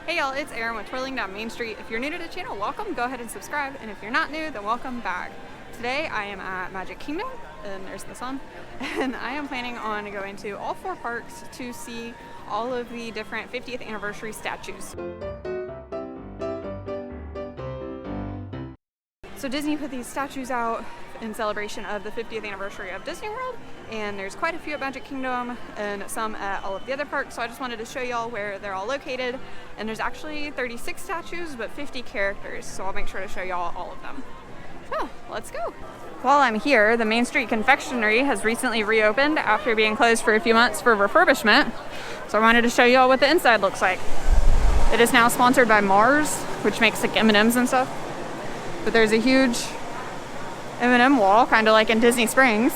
Hey y'all, it's Erin with Twirling Down Main Street. If you're new to the channel, welcome, go ahead and subscribe, and if you're not new, then welcome back. Today I am at Magic Kingdom, and there's the sun, and I am planning on going to all 4 parks to see all of the different 50th anniversary statues. So Disney put these statues out in celebration of the 50th anniversary of Disney World, and there's quite a few at Magic Kingdom and some at all of the other parks, so I just wanted to show y'all where they're all located. And there's actually 36 statues but 50 characters, so I'll make sure to show y'all all of them. So let's go. While I'm here, the Main Street Confectionery has recently reopened after being closed for a few months for refurbishment, so I wanted to show y'all what the inside looks like. It is now sponsored by Mars, which makes like M&Ms and stuff. But there's a huge M&M wall, kind of like in Disney Springs.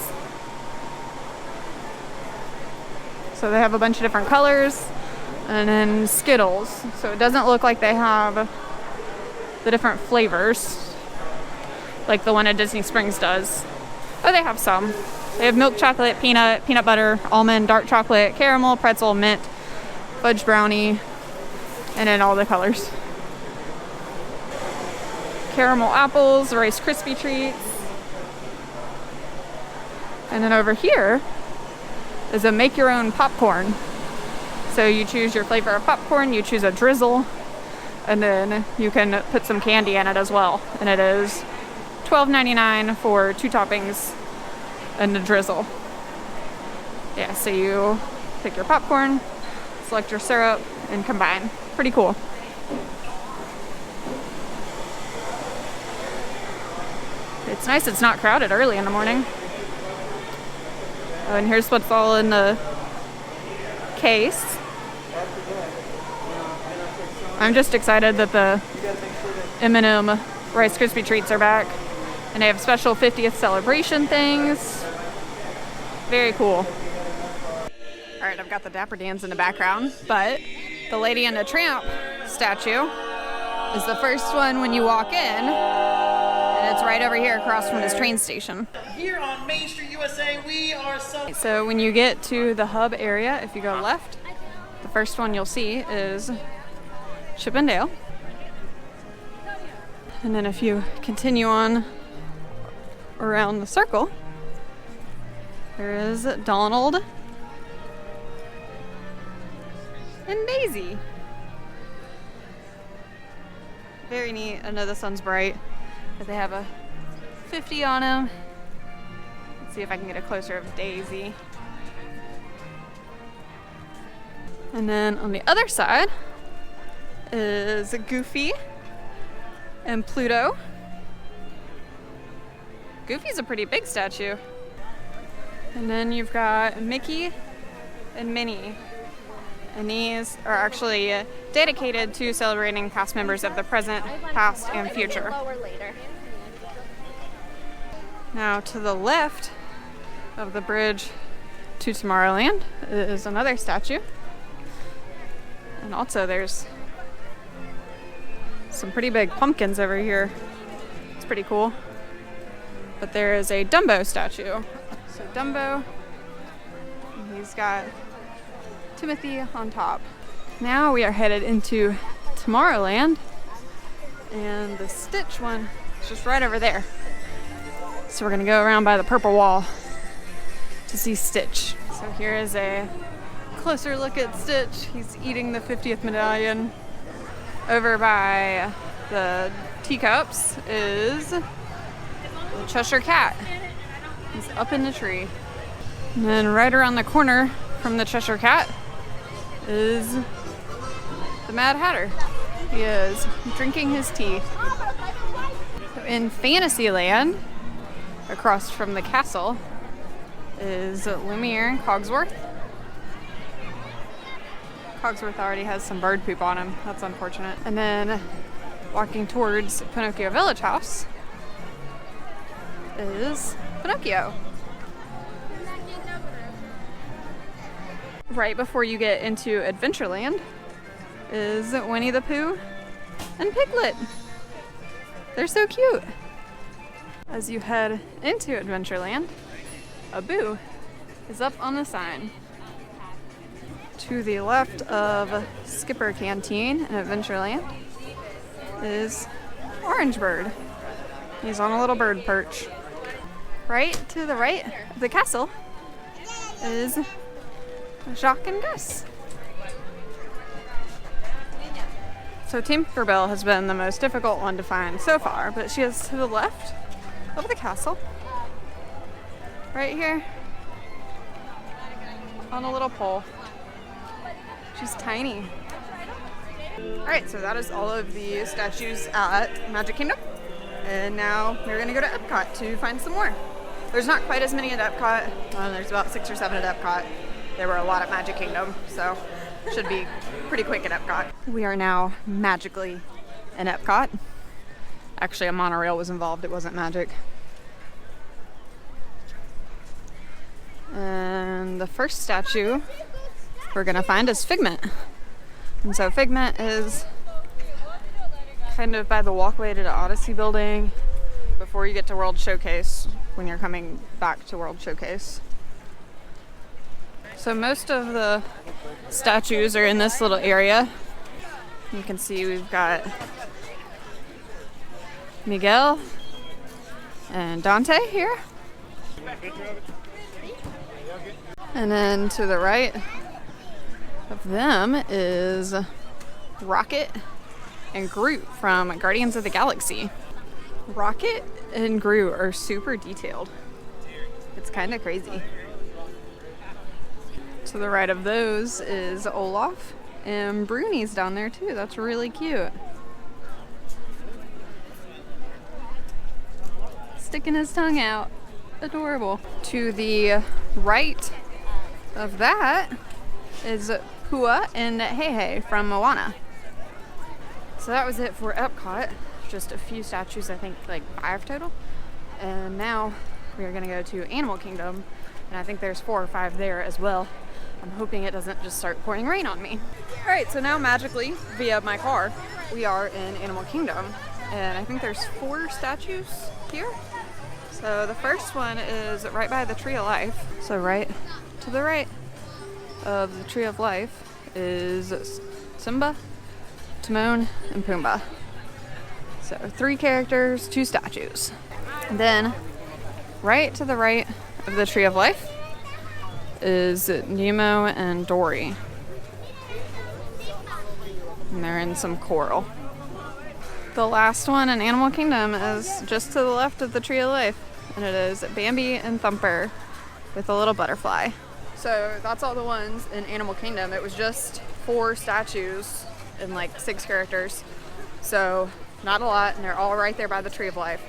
So they have a bunch of different colors, and then Skittles. So it doesn't look like they have the different flavors like the one at Disney Springs does. Oh, they have some. They have milk chocolate, peanut, peanut butter, almond, dark chocolate, caramel, pretzel, mint, fudge brownie, and in all the colors. Caramel apples, Rice Krispie treats. And then over here is a make your own popcorn. So you choose your flavor of popcorn, you choose a drizzle, and then you can put some candy in it as well. And it is $12.99 for 2 toppings and a drizzle. Yeah, so you pick your popcorn, select your syrup, and combine. Pretty cool. It's nice it's not crowded early in the morning. Oh, and here's what's all in the case. I'm just excited that the M&M Rice Krispie treats are back. And they have special 50th celebration things. Very cool. Alright, I've got the Dapper Dans in the background, but the Lady and the Tramp statue is the first one when you walk in. And it's right over here across from this train station. Here on Main Street, USA, we are so when you get to the hub area, if you go left, the first one you'll see is Chip 'n Dale. And then if you continue on around the circle, there is Donald and Daisy. Very neat. I know the sun's bright, but they have a 50 on them. Let's see if I can get a closer of Daisy. And then on the other side is Goofy and Pluto. Goofy's a pretty big statue. And then you've got Mickey and Minnie. And these are actually dedicated to celebrating past members of the present, past, and future. Now to the left of the bridge to Tomorrowland is another statue. And also there's some pretty big pumpkins over here. It's pretty cool. But there is a Dumbo statue. So Dumbo, he's got Timothy on top. Now we are headed into Tomorrowland, and the Stitch one is just right over there. So we're gonna go around by the purple wall to see Stitch. So here is a closer look at Stitch. He's eating the 50th medallion. Over by the teacups is the Cheshire Cat. He's up in the tree. And then right around the corner from the Cheshire Cat is the Mad Hatter. He is drinking his tea. So in Fantasyland, across from the castle, is Lumiere and Cogsworth. Cogsworth already has some bird poop on him. That's unfortunate. And then walking towards Pinocchio Village House is Pinocchio. Right before you get into Adventureland is Winnie the Pooh and Piglet. They're so cute. As you head into Adventureland, Abu is up on the sign. To the left of Skipper Canteen in Adventureland is Orange Bird. He's on a little bird perch. Right to the right of the castle is Jacques and Gus. So Tinkerbell has been the most difficult one to find so far, but she is to the left of the castle. Right here on a little pole. She's tiny. Alright, so that is all of the statues at Magic Kingdom. And now we're going to go to Epcot to find some more. There's not quite as many at Epcot. There's about 6 or 7 at Epcot. There were a lot at Magic Kingdom, so should be pretty quick at Epcot. We are now magically in Epcot. Actually, a monorail was involved. It wasn't magic. And the first statue we're gonna find is Figment. And so Figment is kind of by the walkway to the Odyssey building before you get to World Showcase when you're coming back to World Showcase. So most of the statues are in this little area. You can see we've got Miguel and Dante here. And then to the right of them is Rocket and Groot from Guardians of the Galaxy. Rocket and Groot are super detailed. It's kind of crazy. To the right of those is Olaf, and Bruni's down there too. That's really cute. Sticking his tongue out. Adorable. To the right of that is Pua and Heihei from Moana. So that was it for Epcot. Just a few statues, I think like 5 total. And now we are gonna go to Animal Kingdom, and I think there's 4 or 5 there as well. I'm hoping it doesn't just start pouring rain on me. All right, so now magically, via my car, we are in Animal Kingdom. And I think there's 4 statues here. So the first one is right by the Tree of Life. So right to the right of the Tree of Life is Simba, Timon, and Pumbaa. So 3 characters, 2 statues. And then right to the right of the Tree of Life is Nemo and Dory. And they're in some coral. The last one in Animal Kingdom is just to the left of the Tree of Life, and it is Bambi and Thumper with a little butterfly. So that's all the ones in Animal Kingdom. It was just 4 statues and like 6 characters. So not a lot, and they're all right there by the Tree of Life.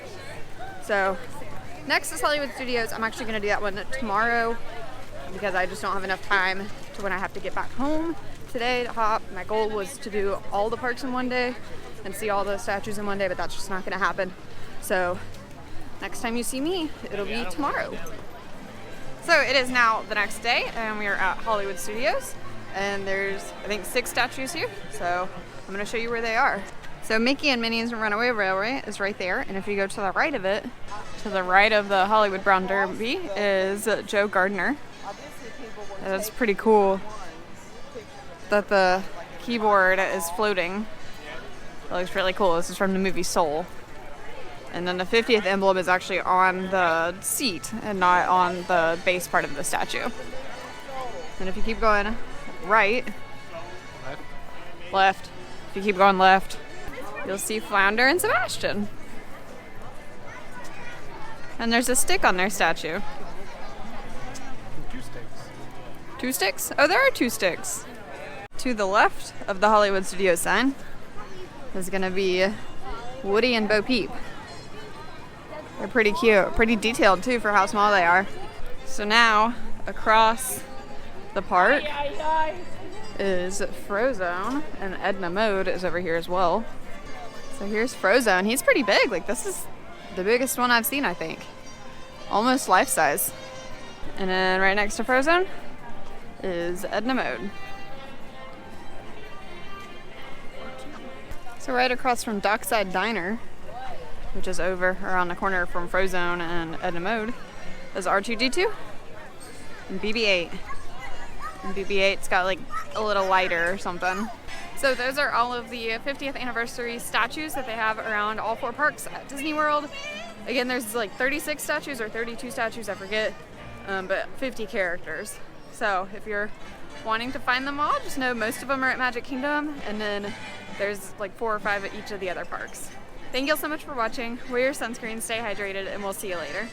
So next is Hollywood Studios. I'm actually gonna do that one tomorrow because I just don't have enough time to when I have to get back home today to hop. My goal was to do all the parks in one day and see all the statues in one day, but that's just not gonna happen. So next time you see me, it'll be tomorrow. So it is now the next day, and we are at Hollywood Studios, and there's, I think, 6 statues here. So I'm gonna show you where they are. So Mickey and Minnie's Runaway Railway is right there, and if you go to the right of it, to the right of the Hollywood Brown Derby is Joe Gardner. That's pretty cool that the keyboard is floating. It looks really cool. This is from the movie Soul. And then the 50th emblem is actually on the seat and not on the base part of the statue. And if you keep going right, left, if you keep going left, you'll see Flounder and Sebastian. And there's a stick on their statue. 2 sticks. 2 sticks? Oh, there are 2 sticks. To the left of the Hollywood Studios sign is gonna be Woody and Bo Peep. They're pretty cute, pretty detailed too for how small they are. So now, across the park is Frozone, and Edna Mode is over here as well. So here's Frozone. He's pretty big. Like, this is the biggest one I've seen, I think. Almost life size. And then right next to Frozone is Edna Mode. So right across from Dockside Diner, which is over around the corner from Frozone and Edna Mode, is R2-D2 and BB-8. And BB-8's got like a little lighter or something. So those are all of the 50th anniversary statues that they have around all 4 parks at Disney World. Again, there's like 36 statues or 32 statues, I forget, but 50 characters. So if you're wanting to find them all, just know most of them are at Magic Kingdom, and then there's like 4 or 5 at each of the other parks. Thank you all so much for watching. Wear your sunscreen, stay hydrated, and we'll see you later.